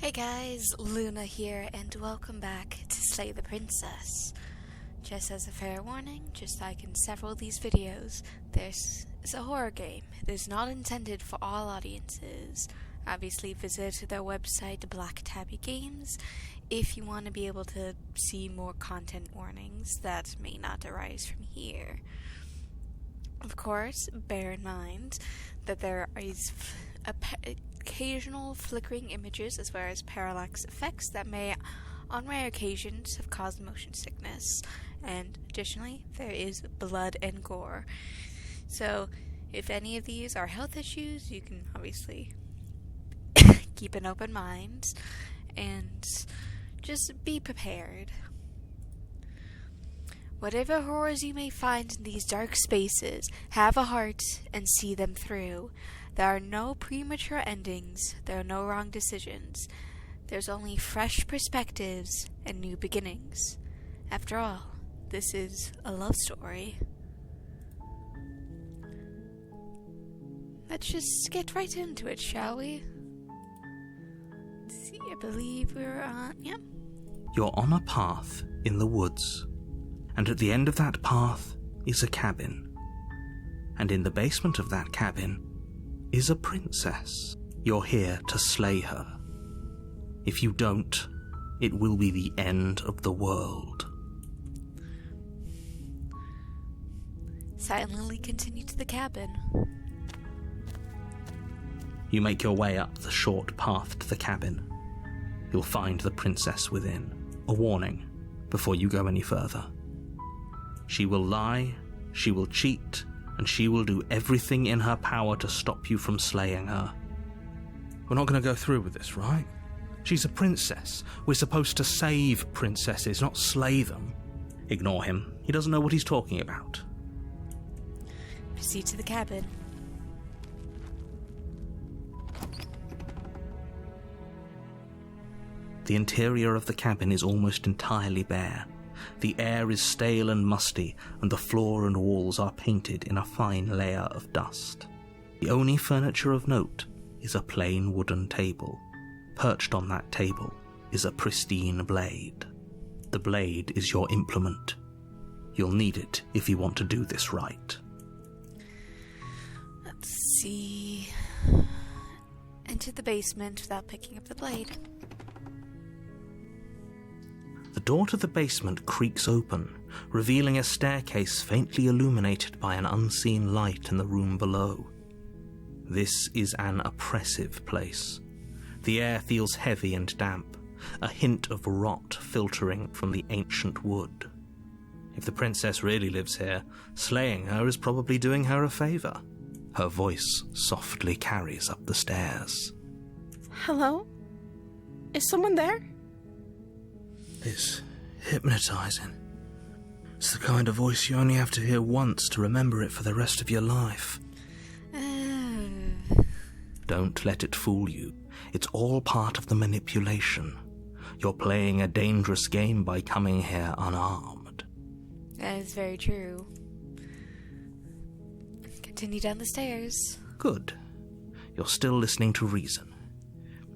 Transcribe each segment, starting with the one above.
Hey guys, Luna here, and welcome back to Slay the Princess. Just as a fair warning, just like in several of these videos, this is a horror game. It is not intended for all audiences. Obviously visit their website, Black Tabby Games, if you want to be able to see more content warnings that may not arise from here. Of course, bear in mind that there is occasional flickering images as well as parallax effects that may, on rare occasions, have caused motion sickness. And additionally, there is blood and gore. So, if any of these are health issues, you can obviously keep an open mind and just be prepared. Whatever horrors you may find in these dark spaces, have a heart and see them through. There are no premature endings, there are no wrong decisions. There's only fresh perspectives and new beginnings. After all, this is a love story. Let's just get right into it, shall we? Let's see, I believe we're on... Yep. You're on a path in the woods, and at the end of that path is a cabin. And in the basement of that cabin is a princess. You're here to slay her. If you don't, it will be the end of the world. Silently continue to the cabin. You make your way up the short path to the cabin. You'll find the princess within. A warning before you go any further. She will lie, she will cheat, and she will do everything in her power to stop you from slaying her. We're not going to go through with this, right? She's a princess. We're supposed to save princesses, not slay them. Ignore him. He doesn't know what he's talking about. Proceed to the cabin. The interior of the cabin is almost entirely bare. The air is stale and musty, and the floor and walls are painted in a fine layer of dust. The only furniture of note is a plain wooden table. Perched on that table is a pristine blade. The blade is your implement. You'll need it if you want to do this right. Let's see... Enter the basement without picking up the blade. The door to the basement creaks open, revealing a staircase faintly illuminated by an unseen light in the room below. This is an oppressive place. The air feels heavy and damp, a hint of rot filtering from the ancient wood. If the princess really lives here, slaying her is probably doing her a favour. Her voice softly carries up the stairs. Hello? Is someone there? It's hypnotising. It's the kind of voice you only have to hear once to remember it for the rest of your life. Don't let it fool you. It's all part of the manipulation. You're playing a dangerous game by coming here unarmed. That is very true. Continue down the stairs. Good. You're still listening to reason.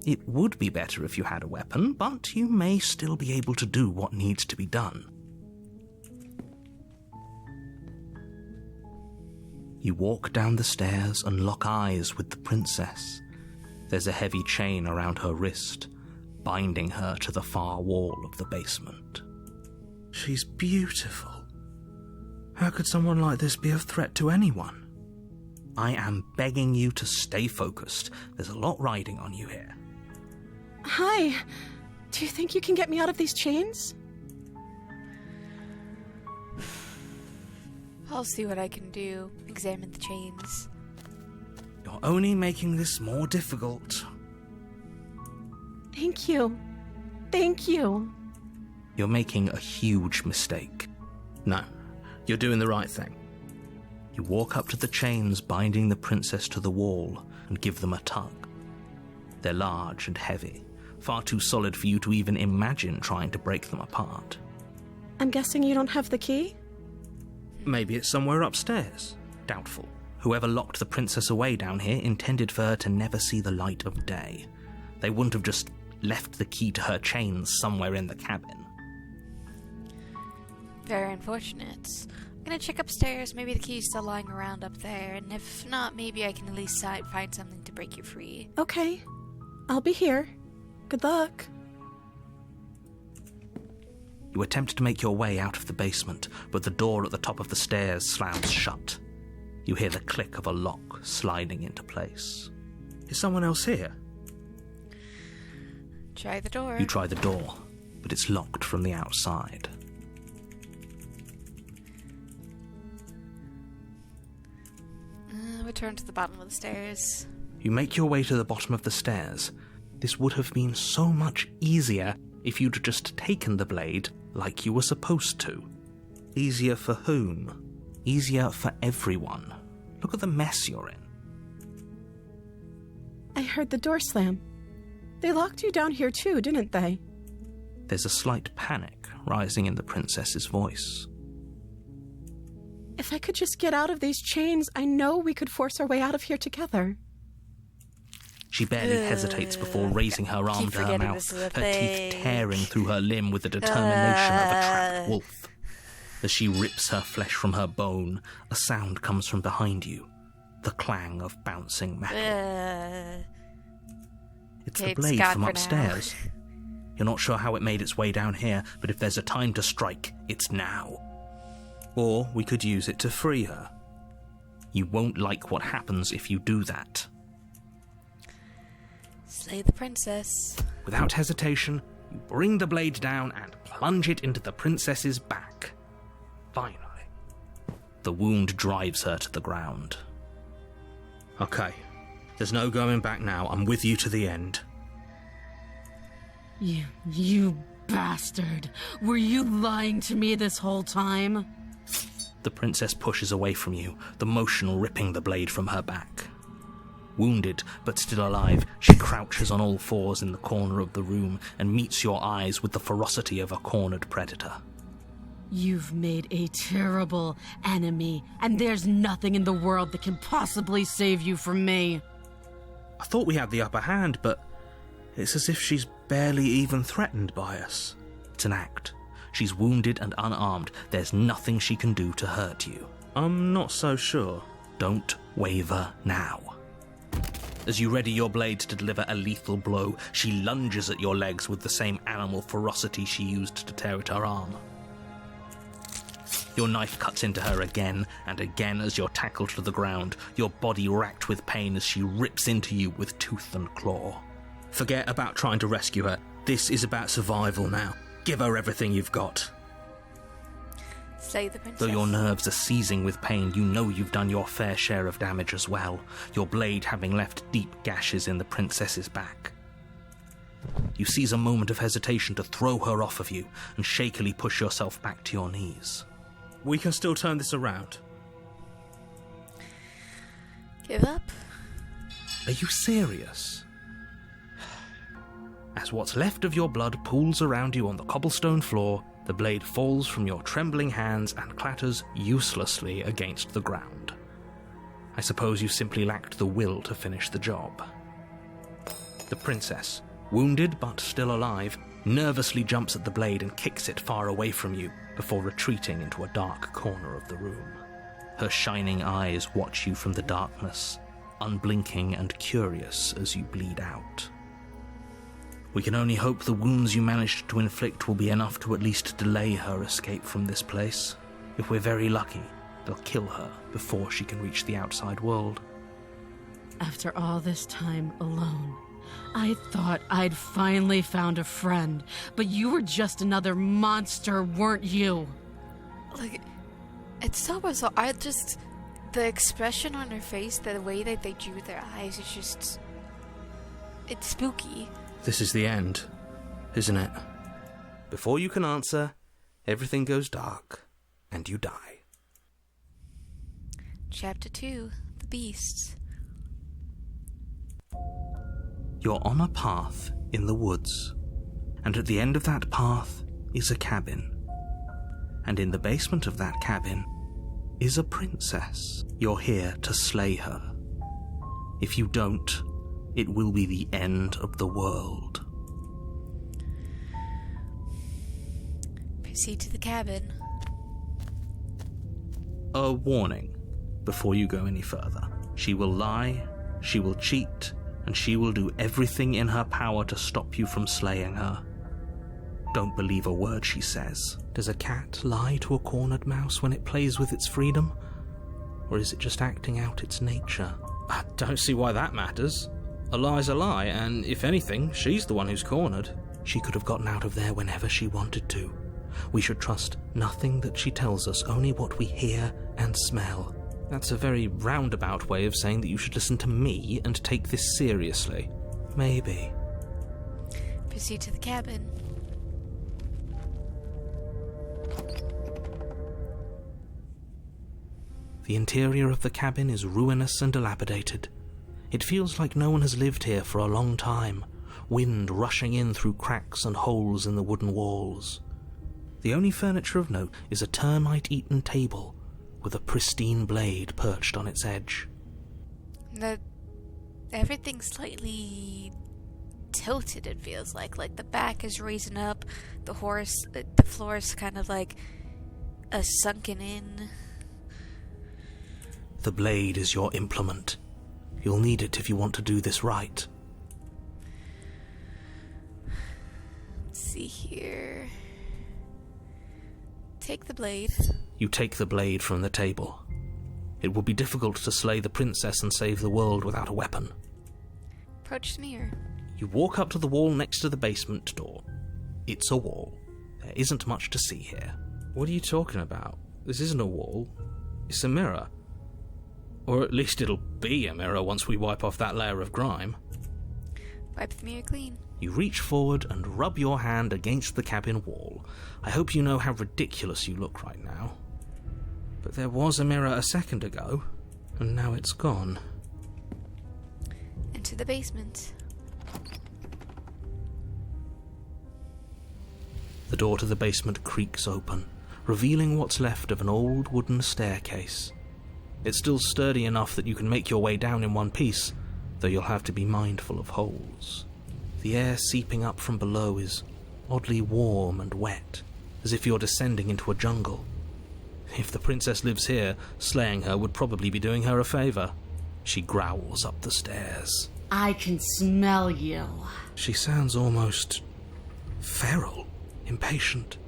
It would be better if you had a weapon, but you may still be able to do what needs to be done. You walk down the stairs and lock eyes with the princess. There's a heavy chain around her wrist, binding her to the far wall of the basement. She's beautiful. How could someone like this be a threat to anyone? I am begging you to stay focused. There's a lot riding on you here. Hi. Do you think you can get me out of these chains? I'll see what I can do. Examine the chains. You're only making this more difficult. Thank you. Thank you. You're making a huge mistake. No, you're doing the right thing. You walk up to the chains binding the princess to the wall and give them a tug. They're large and heavy, far too solid for you to even imagine trying to break them apart. I'm guessing you don't have the key? Maybe it's somewhere upstairs. Doubtful. Whoever locked the princess away down here intended for her to never see the light of day. They wouldn't have just left the key to her chains somewhere in the cabin. Very unfortunate. I'm gonna check upstairs. Maybe the key's still lying around up there, and if not, maybe I can at least find something to break you free. Okay. I'll be here. Good luck. You attempt to make your way out of the basement, but the door at the top of the stairs slams shut. You hear the click of a lock sliding into place. Is someone else here? Try the door. You try the door, but it's locked from the outside. Return to the bottom of the stairs. You make your way to the bottom of the stairs. This would have been so much easier if you'd just taken the blade like you were supposed to. Easier for whom? Easier for everyone. Look at the mess you're in. I heard the door slam. They locked you down here too, didn't they? There's a slight panic rising in the princess's voice. If I could just get out of these chains, I know we could force our way out of here together. She barely hesitates before raising her arm to her mouth, her teeth tearing through her limb with the determination of a trapped wolf. As she rips her flesh from her bone, a sound comes from behind you, the clang of bouncing metal. It's the blade from upstairs. You're not sure how it made its way down here, but if there's a time to strike, it's now. Or we could use it to free her. You won't like what happens if you do that. Slay the princess. Without hesitation, you bring the blade down and plunge it into the princess's back. Finally, the wound drives her to the ground. Okay, there's no going back now. I'm with you to the end. You bastard. Were you lying to me this whole time? The princess pushes away from you, the motion ripping the blade from her back. Wounded, but still alive, she crouches on all fours in the corner of the room and meets your eyes with the ferocity of a cornered predator. You've made a terrible enemy, and there's nothing in the world that can possibly save you from me. I thought we had the upper hand, but it's as if she's barely even threatened by us. It's an act. She's wounded and unarmed. There's nothing she can do to hurt you. I'm not so sure. Don't waver now. As you ready your blade to deliver a lethal blow, she lunges at your legs with the same animal ferocity she used to tear at her arm. Your knife cuts into her again and again as you're tackled to the ground, your body racked with pain as she rips into you with tooth and claw. Forget about trying to rescue her. This is about survival now. Give her everything you've got. Slay the princess. Though your nerves are seizing with pain, you know you've done your fair share of damage as well, your blade having left deep gashes in the princess's back. You seize a moment of hesitation to throw her off of you and shakily push yourself back to your knees. We can still turn this around. Give up? Are you serious? As what's left of your blood pools around you on the cobblestone floor, the blade falls from your trembling hands and clatters uselessly against the ground. I suppose you simply lacked the will to finish the job. The princess, wounded but still alive, nervously jumps at the blade and kicks it far away from you before retreating into a dark corner of the room. Her shining eyes watch you from the darkness, unblinking and curious as you bleed out. We can only hope the wounds you managed to inflict will be enough to at least delay her escape from this place. If we're very lucky, they'll kill her before she can reach the outside world. After all this time alone, I thought I'd finally found a friend, but you were just another monster, weren't you? Like, it's so bizarre. The expression on her face, the way that they drew their eyes, is just... it's spooky. This is the end, isn't it? Before you can answer, everything goes dark, and you die. Chapter 2, The Beasts. You're on a path in the woods, and at the end of that path is a cabin. And in the basement of that cabin is a princess. You're here to slay her. If you don't, it will be the end of the world. Proceed to the cabin. A warning before you go any further. She will lie, she will cheat, and she will do everything in her power to stop you from slaying her. Don't believe a word she says. Does a cat lie to a cornered mouse when it plays with its freedom? Or is it just acting out its nature? I don't see why that matters. A lie's a lie, and if anything, she's the one who's cornered. She could have gotten out of there whenever she wanted to. We should trust nothing that she tells us, only what we hear and smell. That's a very roundabout way of saying that you should listen to me and take this seriously. Maybe. Proceed to the cabin. The interior of the cabin is ruinous and dilapidated. It feels like no one has lived here for a long time, wind rushing in through cracks and holes in the wooden walls. The only furniture of note is a termite-eaten table with a pristine blade perched on its edge. Everything's slightly tilted, it feels like the back is raising up, the floor is kind of like sunken in. The blade is your implement. You'll need it if you want to do this right. Let's see here. Take the blade. You take the blade from the table. It will be difficult to slay the princess and save the world without a weapon. Approach the mirror. You walk up to the wall next to the basement door. It's a wall. There isn't much to see here. What are you talking about? This isn't a wall. It's a mirror. Or at least it'll be a mirror once we wipe off that layer of grime. Wipe the mirror clean. You reach forward and rub your hand against the cabin wall. I hope you know how ridiculous you look right now. But there was a mirror a second ago, and now it's gone. Into the basement. The door to the basement creaks open, revealing what's left of an old wooden staircase. It's still sturdy enough that you can make your way down in one piece, though you'll have to be mindful of holes. The air seeping up from below is oddly warm and wet, as if you're descending into a jungle. If the princess lives here, slaying her would probably be doing her a favour. She growls up the stairs. I can smell you. She sounds almost feral, impatient,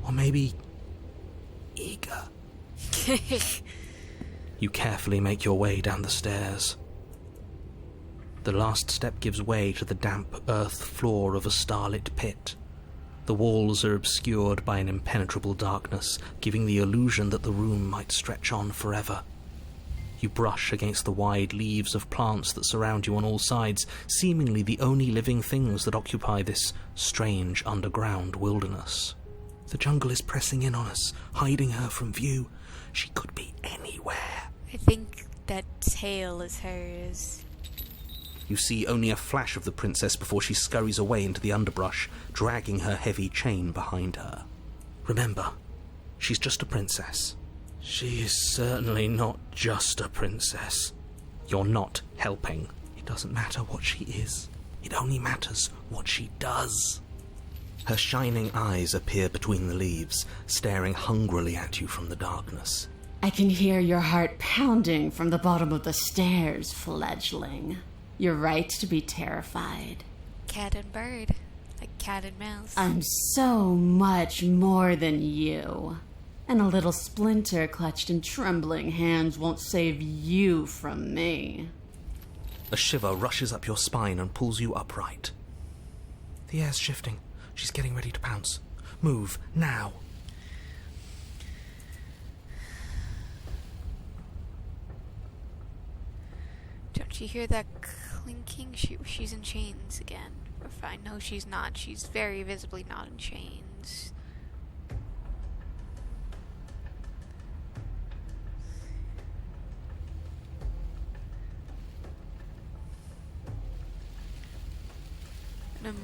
or maybe eager. You carefully make your way down the stairs. The last step gives way to the damp earth floor of a starlit pit. The walls are obscured by an impenetrable darkness, giving the illusion that the room might stretch on forever. You brush against the wide leaves of plants that surround you on all sides, seemingly the only living things that occupy this strange underground wilderness. The jungle is pressing in on us, hiding her from view. She could be anywhere. I think that tail is hers. You see only a flash of the princess before she scurries away into the underbrush, dragging her heavy chain behind her. Remember, she's just a princess. She is certainly not just a princess. You're not helping. It doesn't matter what she is. It only matters what she does. Her shining eyes appear between the leaves, staring hungrily at you from the darkness. I can hear your heart pounding from the bottom of the stairs, fledgling. You're right to be terrified. Cat and bird. Like cat and mouse. I'm so much more than you. And a little splinter clutched in trembling hands won't save you from me. A shiver rushes up your spine and pulls you upright. The air's shifting. She's getting ready to pounce. Move, now. Don't you hear that clinking? She's in chains again. Or if I know she's not. She's very visibly not in chains. I'm gonna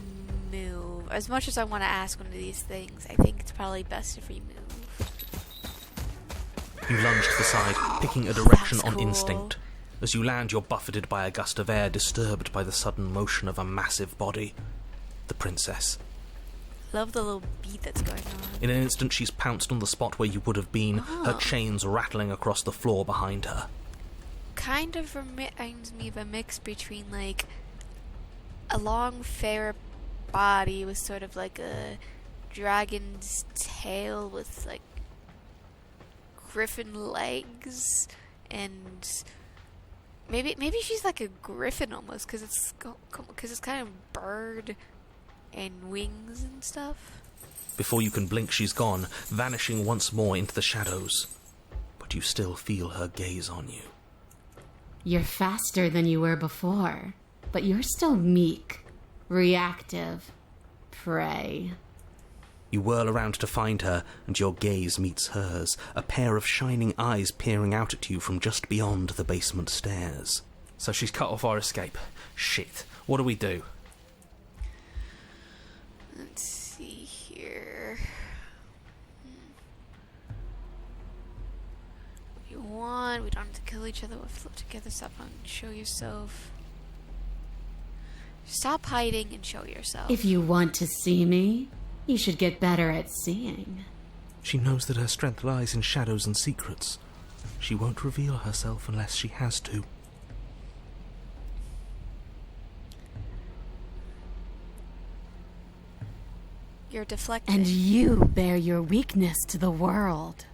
move. As much as I want to ask one of these things, I think it's probably best if we move. You lunge to the side, picking a direction That's on cool. instinct. As you land, you're buffeted by a gust of air disturbed by the sudden motion of a massive body. The princess. Love the little beat that's going on. In an instant, she's pounced on the spot where you would have been, her chains rattling across the floor behind her. Kind of reminds me of a mix between, like, a long, fair body with sort of like a dragon's tail with, like, griffin legs, and maybe she's like a griffin almost, because it's kind of bird and wings and stuff. Before you can blink, she's gone, vanishing once more into the shadows. But you still feel her gaze on you. You're faster than you were before, but you're still meek, reactive, prey. You whirl around to find her, and your gaze meets hers, a pair of shining eyes peering out at you from just beyond the basement stairs. So she's cut off our escape. Shit. What do we do? Let's see here. What you want? We don't have to kill each other. We'll flip together. Stop and show yourself. Stop hiding and show yourself. If you want to see me, you should get better at seeing. She knows that her strength lies in shadows and secrets. She won't reveal herself unless she has to. You're deflecting. And you bear your weakness to the world.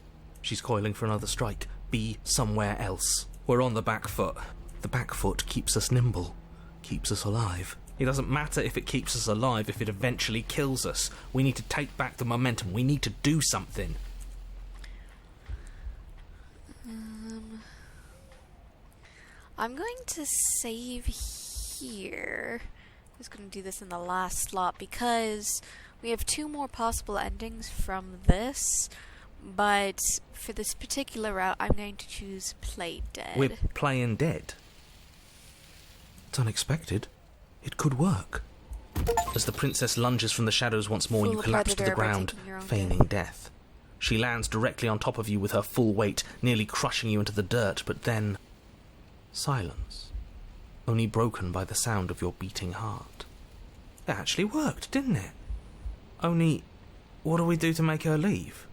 She's coiling for another strike. Be somewhere else. We're on the back foot. The back foot keeps us nimble, keeps us alive. It doesn't matter if it keeps us alive if it eventually kills us. We need to take back the momentum. We need to do something. I'm going to save here. I'm just going to do this in the last slot because we have 2 more possible endings from this. But for this particular route, I'm going to choose Play Dead. We're playing dead. It's unexpected. It could work. As the princess lunges from the shadows once more, you collapse to the ground, feigning death. She lands directly on top of you with her full weight, nearly crushing you into the dirt, but then... silence. Only broken by the sound of your beating heart. It actually worked, didn't it? Only, what do we do to make her leave?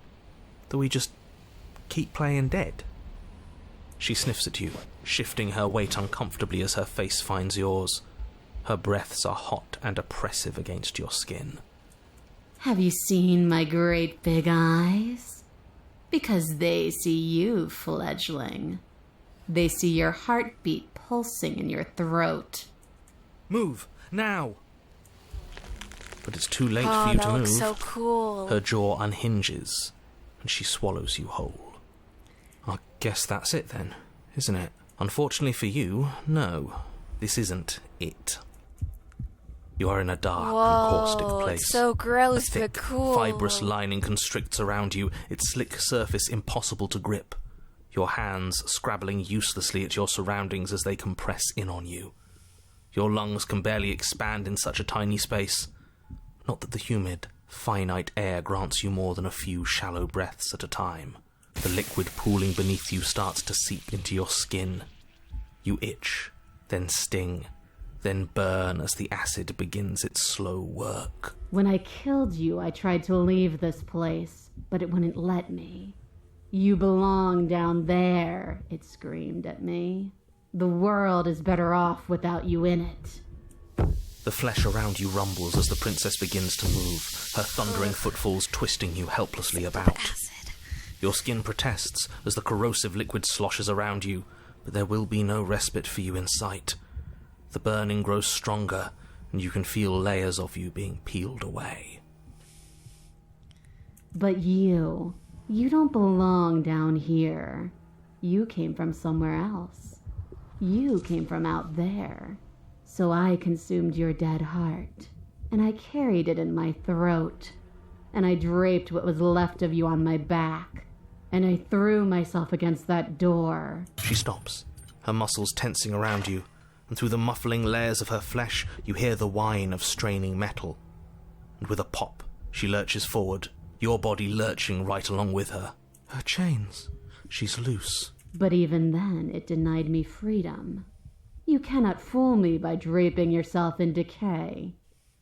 Do we just keep playing dead? She sniffs at you, shifting her weight uncomfortably as her face finds yours. Her breaths are hot and oppressive against your skin. Have you seen my great big eyes? Because they see you, fledgling. They see your heartbeat pulsing in your throat. Move, now! But it's too late for you to that move. looks so cool. Her jaw unhinges, and she swallows you whole. I guess that's it then, isn't it? Unfortunately for you, no. This isn't it. You are in a dark and caustic place. It's so gross, a thick, but cool. fibrous lining constricts around you, its slick surface impossible to grip. Your hands scrabbling uselessly at your surroundings as they compress in on you. Your lungs can barely expand in such a tiny space. Not that the humid, finite air grants you more than a few shallow breaths at a time. The liquid pooling beneath you starts to seep into your skin. You itch, then sting, then burn as the acid begins its slow work. When I killed you, I tried to leave this place, but it wouldn't let me. You belong down there, it screamed at me. The world is better off without you in it. The flesh around you rumbles as the princess begins to move, her thundering footfalls twisting you helplessly about. Acid. Your skin protests as the corrosive liquid sloshes around you, but there will be no respite for you in sight. The burning grows stronger, and you can feel layers of you being peeled away. But you don't belong down here. You came from somewhere else. You came from out there. So I consumed your dead heart, and I carried it in my throat, and I draped what was left of you on my back, and I threw myself against that door. She stops, her muscles tensing around you, and through the muffling layers of her flesh you hear the whine of straining metal. And with a pop, she lurches forward, your body lurching right along with her. Her chains. She's loose. But even then, it denied me freedom. You cannot fool me by draping yourself in decay.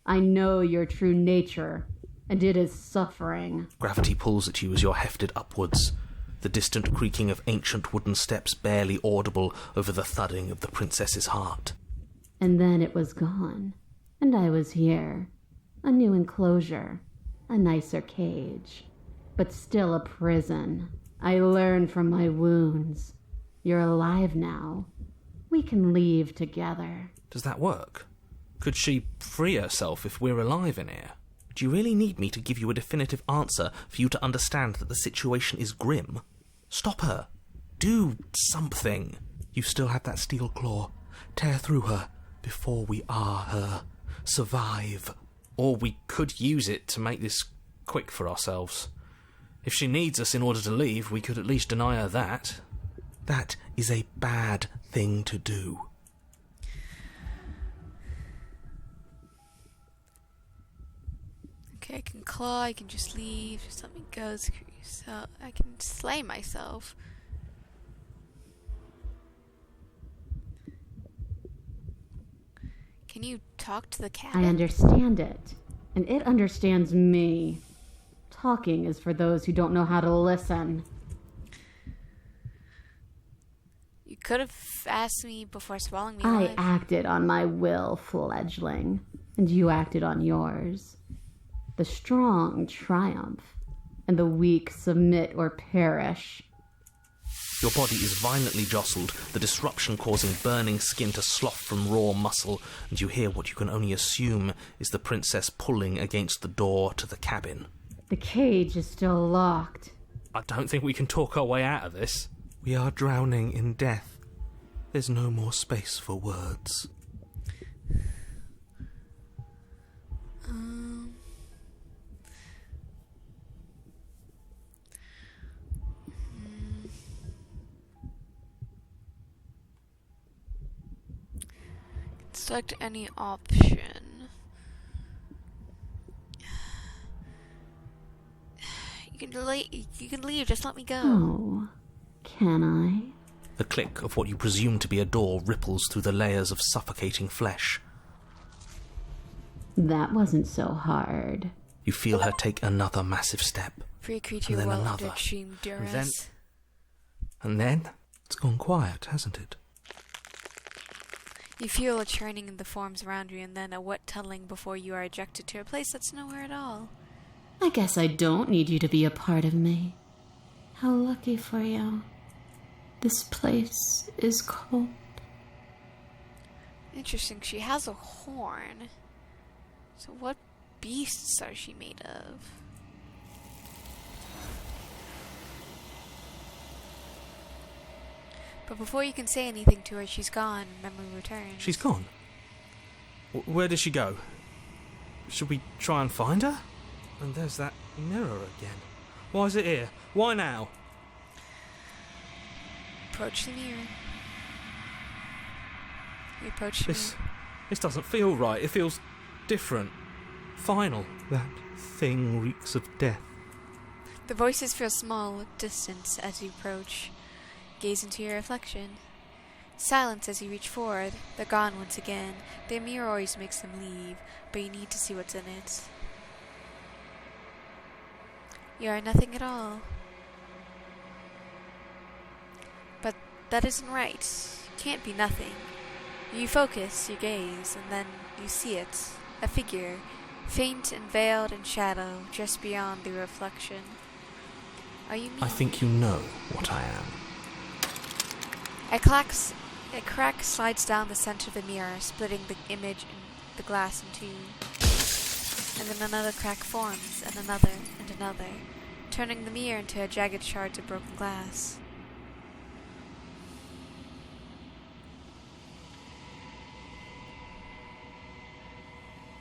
I know your true nature, and it is suffering. Gravity pulls at you as you're hefted upwards, the distant creaking of ancient wooden steps barely audible over the thudding of the princess's heart. And then it was gone, and I was here. A new enclosure, a nicer cage, but still a prison. I learned from my wounds. You're alive now. We can leave together. Does that work? Could she free herself if we're alive in here? Do you really need me to give you a definitive answer for you to understand that the situation is grim? Stop her. Do something. You still have that steel claw. Tear through her before we are her. Survive. Or we could use it to make this quick for ourselves. If she needs us in order to leave, we could at least deny her that. That is a bad thing to do. Okay, I can claw, I can just leave, just let me go, so I can slay myself. Can you talk to the cat? I understand it, and it understands me. Talking is for those who don't know how to listen. You could have asked me before swallowing me I alive. acted on my will, fledgling, and you acted on yours. The strong triumph, and the weak submit or perish. Your body is violently jostled, the disruption causing burning skin to slough from raw muscle, and you hear what you can only assume is the princess pulling against the door to the cabin. The cage is still locked. I don't think we can talk our way out of this. We are drowning in death. There's no more space for words. Select any option. You can leave, just let me go. Oh, can I? The click of what you presume to be a door ripples through the layers of suffocating flesh. That wasn't so hard. You feel her take another massive step. Free creature And then well under another. extreme duress. And then it's gone quiet, hasn't it? You feel a churning in the forms around you and then a wet tunneling before you are ejected to a place that's nowhere at all. I guess I don't need you to be a part of me. How lucky for you. This place is cold. Interesting, she has a horn. So what beasts are she made of? But before you can say anything to her, she's gone. Memory returns. She's gone? Where did she go? Should we try and find her? And there's that mirror again. Why is it here? Why now? Approach the mirror. You approach the mirror. This doesn't feel right. It feels different. Final. That thing reeks of death. The voices feel small, distant as you approach. Gaze into your reflection. Silence as you reach forward. They're gone once again. Their mirror always makes them leave, but you need to see what's in it. You are nothing at all. But that isn't right. You can't be nothing. You focus your gaze, and then you see it. A figure, faint and veiled in shadow, just beyond the reflection. Are you me? I think you know what I am. A crack slides down the center of the mirror, splitting the image and the glass in two. And then another crack forms, and another, turning the mirror into a jagged shards of broken glass.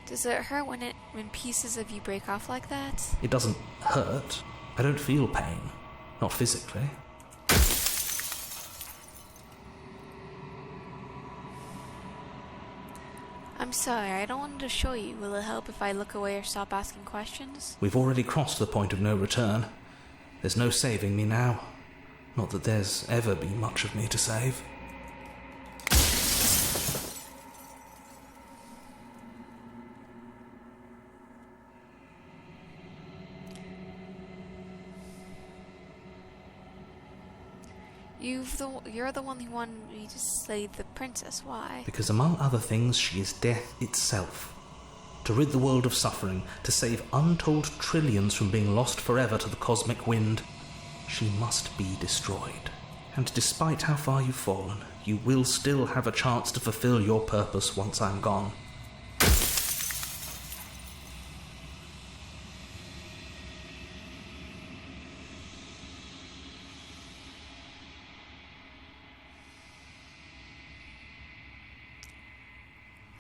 Does it hurt when pieces of you break off like that? It doesn't hurt. I don't feel pain. Not physically. I'm sorry, I don't want to show you. Will it help if I look away or stop asking questions? We've already crossed the point of no return. There's no saving me now. Not that there's ever been much of me to save. You're the one who wanted me to slay the princess. Why? Because among other things, she is death itself. To rid the world of suffering, to save untold trillions from being lost forever to the cosmic wind, she must be destroyed. And despite how far you've fallen, you will still have a chance to fulfill your purpose once I'm gone.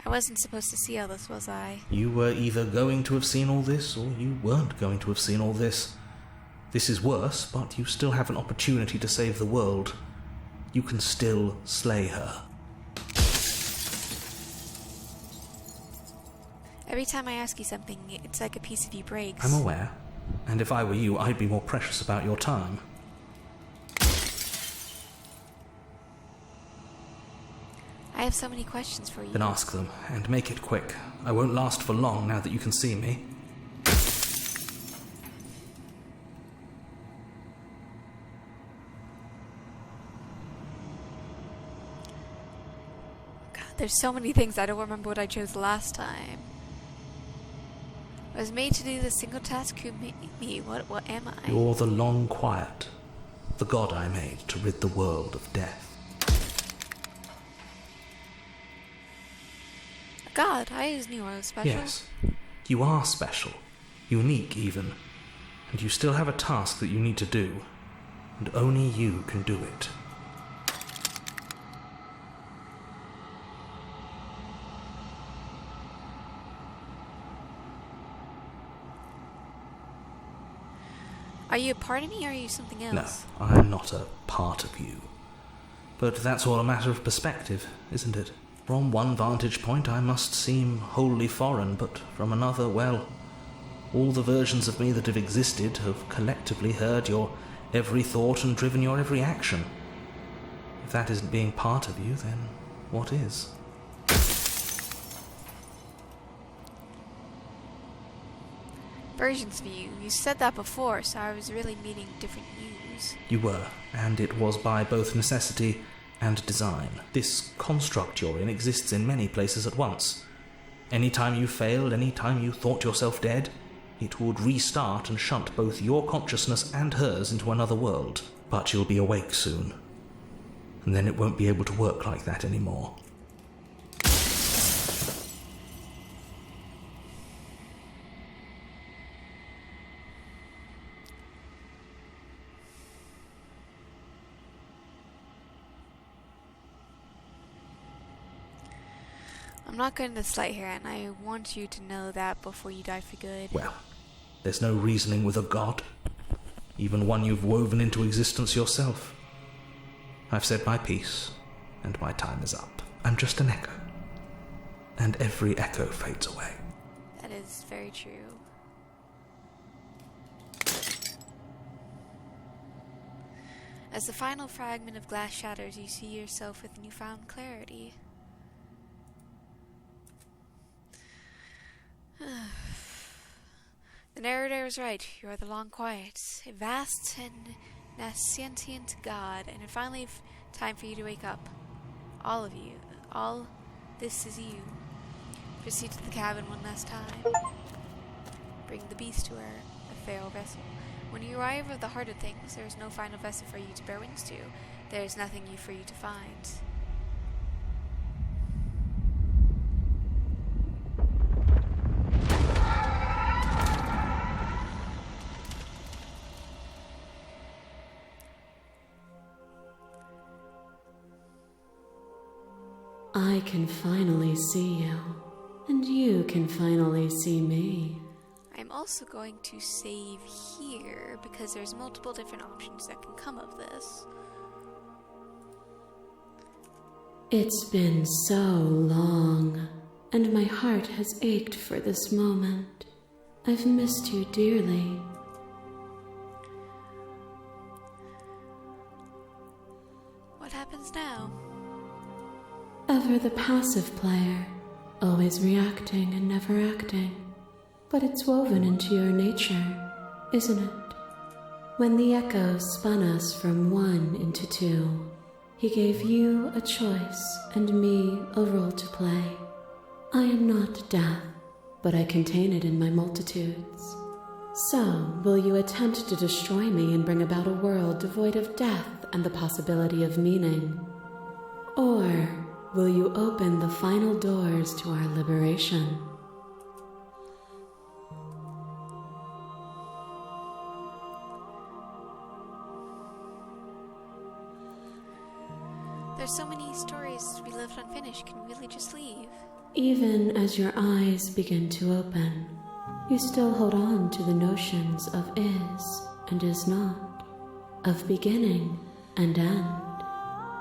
I wasn't supposed to see all this, was I? You were either going to have seen all this, or you weren't going to have seen all this. This is worse, but you still have an opportunity to save the world. You can still slay her. Every time I ask you something, it's like a piece of you breaks. I'm aware, and if I were you, I'd be more precious about your time. I have so many questions for you. Then ask them, and make it quick. I won't last for long now that you can see me. God, there's so many things I don't remember what I chose last time. I was made to do this single task. Who made me? What am I? You're the long quiet, the god I made to rid the world of death. God, I always knew I was special. Yes, you are special, unique even, and you still have a task that you need to do, and only you can do it. Are you a part of me, or are you something No, else? I'm not a part of you. But that's all a matter of perspective, isn't it? From one vantage point I must seem wholly foreign, but from another, well, all the versions of me that have existed have collectively heard your every thought and driven your every action. If that isn't being part of you, then what is? Versions of you. You said that before, so I was really meeting different yous. You were, and it was by both necessity and design. This construct you're in exists in many places at once. Any time you failed, any time you thought yourself dead, it would restart and shunt both your consciousness and hers into another world. But you'll be awake soon, and then it won't be able to work like that anymore. I'm not going to slight here, and I want you to know that before you die for good. Well, there's no reasoning with a god, even one you've woven into existence yourself. I've said my piece, and my time is up. I'm just an echo, and every echo fades away. That is very true. As the final fragment of glass shatters, you see yourself with newfound clarity. The narrator is right. You are the long quiet, a vast and nascent god, and it's finally time for you to wake up. All of you. All this is you. Proceed to the cabin one last time. Bring the beast to her, a feral vessel. When you arrive at the heart of things, there is no final vessel for you to bear wings to. There is nothing for you to find. I can finally see you, and you can finally see me. I'm also going to save here, because there's multiple different options that can come of this. It's been so long, and my heart has ached for this moment. I've missed you dearly. What happens now? Ever the passive player, always reacting and never acting. But it's woven into your nature, isn't it? When the echo spun us from one into two, he gave you a choice and me a role to play. I am not death, but I contain it in my multitudes. So, will you attempt to destroy me and bring about a world devoid of death and the possibility of meaning? Or will you open the final doors to our liberation? There's so many stories we left unfinished. Can we really just leave? Even as your eyes begin to open, you still hold on to the notions of is and is not, of beginning and end,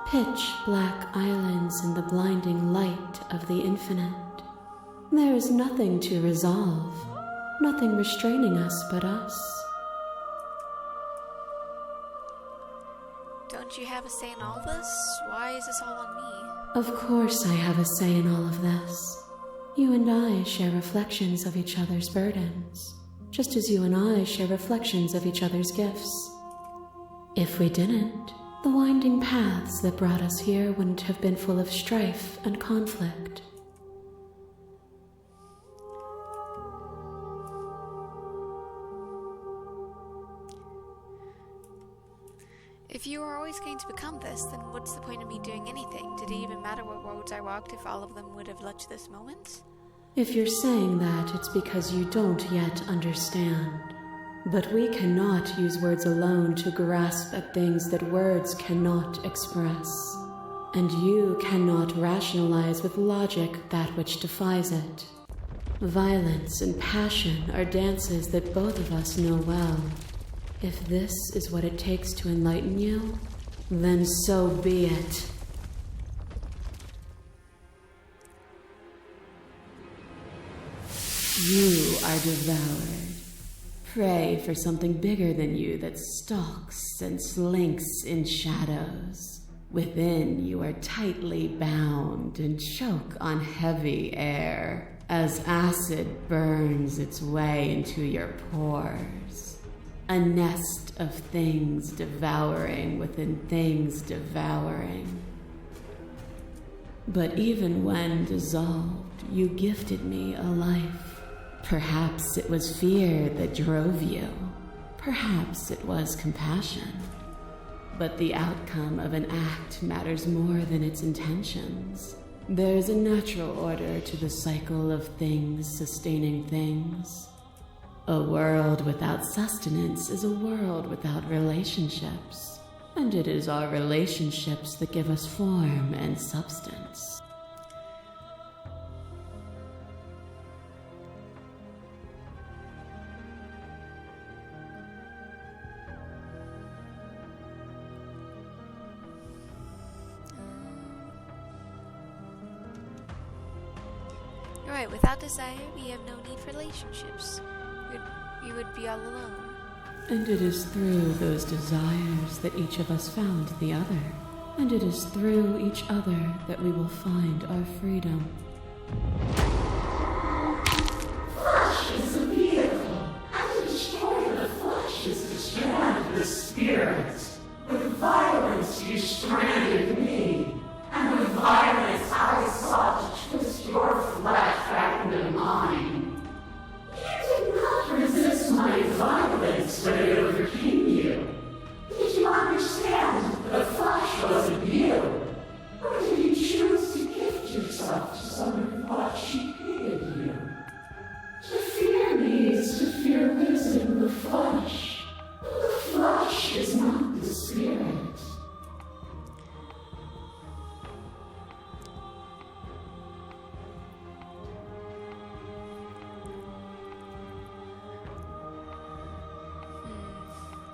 pitch black islands in the blinding light of the infinite. There is nothing to resolve, nothing restraining us but us. Don't you have a say in all this? Why is this all on me? Of course I have a say in all of this. You and I share reflections of each other's burdens, just as you and I share reflections of each other's gifts. If we didn't, the winding paths that brought us here wouldn't have been full of strife and conflict. If you are always going to become this, then what's the point of me doing anything? Did it even matter what roads I walked if all of them would have led to this moment? If you're saying that, it's because you don't yet understand. But we cannot use words alone to grasp at things that words cannot express. And you cannot rationalize with logic that which defies it. Violence and passion are dances that both of us know well. If this is what it takes to enlighten you, then so be it. You are devoured. Pray for something bigger than you that stalks and slinks in shadows. Within, you are tightly bound and choke on heavy air as acid burns its way into your pores. A nest of things devouring within things devouring. But even when dissolved, you gifted me a life. Perhaps it was fear that drove you. Perhaps it was compassion. But the outcome of an act matters more than its intentions. There's a natural order to the cycle of things sustaining things. A world without sustenance is a world without relationships, and it is our relationships that give us form and substance. You're right, without desire, we have no need for relationships. We would be all alone. And it is through those desires that each of us found the other. And it is through each other that we will find our freedom. Flesh is a vehicle, and to destroy the flesh is to strand the spirit. With violence you stranded me, and with violence I sought to twist your flesh back into mine. You did not resist my violence when it overcame you. Did you understand that the flesh wasn't you? Or did you choose to gift yourself to someone who thought she hated you? To fear me is to fear losing the flesh. The flesh is not the spirit.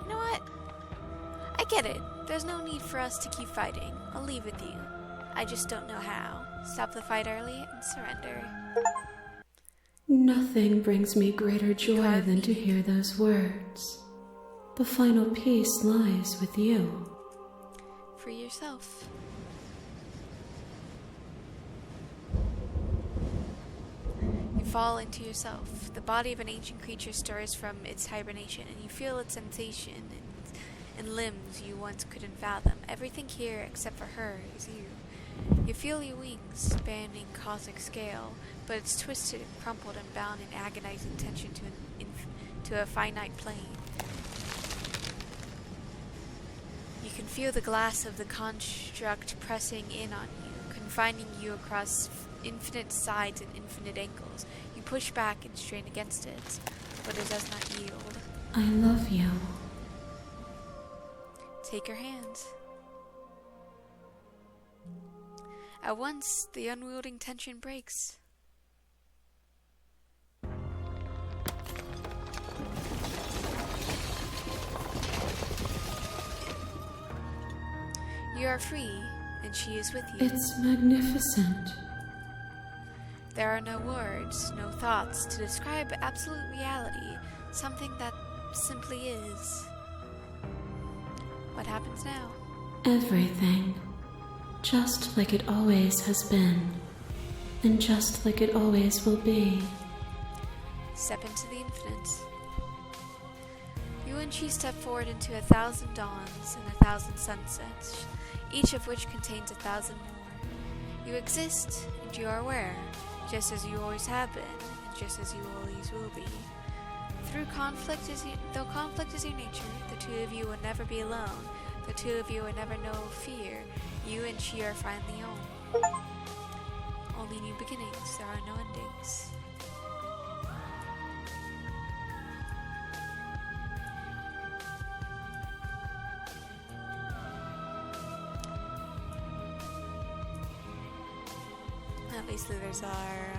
You know what? I get it. There's no need for us to keep fighting. I'll leave with you. I just don't know how. Stop the fight early and surrender. Nothing brings me greater joy than to hear those words. The final peace lies with you. Free yourself. You fall into yourself. The body of an ancient creature stirs from its hibernation, and you feel its sensation and and limbs you once couldn't fathom. Everything here, except for her, is you. You feel your wings spanning cosmic scale, but it's twisted and crumpled and bound in agonizing tension to a finite plane. You can feel the glass of the construct pressing in on you, confining you across infinite sides and infinite angles. You push back and strain against it, but it does not yield. I love you. Take her hands. At once, the unwielding tension breaks. You are free, and she is with you. It's magnificent. There are no words, no thoughts to describe absolute reality, something that simply is. What happens now? Everything. Just like it always has been. And just like it always will be. Step into the infinite. You and she step forward into 1,000 dawns and 1,000 sunsets, each of which contains 1,000 more. You exist, and you are aware, just as you always have been, and just as you always will be. Though conflict is your nature, the two of you will never be alone. The two of you will never know fear. You and she are finally home. Only new beginnings, there are no endings. Obviously there's our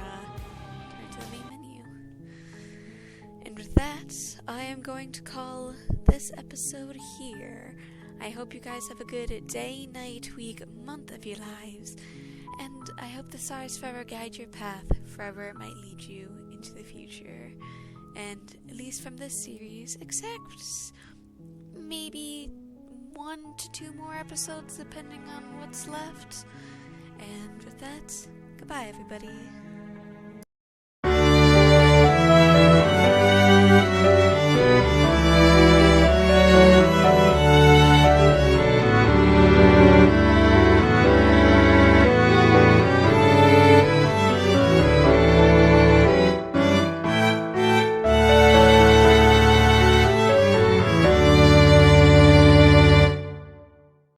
turn to the main menu. And with that, I am going to call this episode here. I hope you guys have a good day, night, week, month of your lives. And I hope the stars forever guide your path, forever it might lead you into the future. And at least from this series, except maybe 1 to 2 more episodes depending on what's left. And with that, goodbye everybody.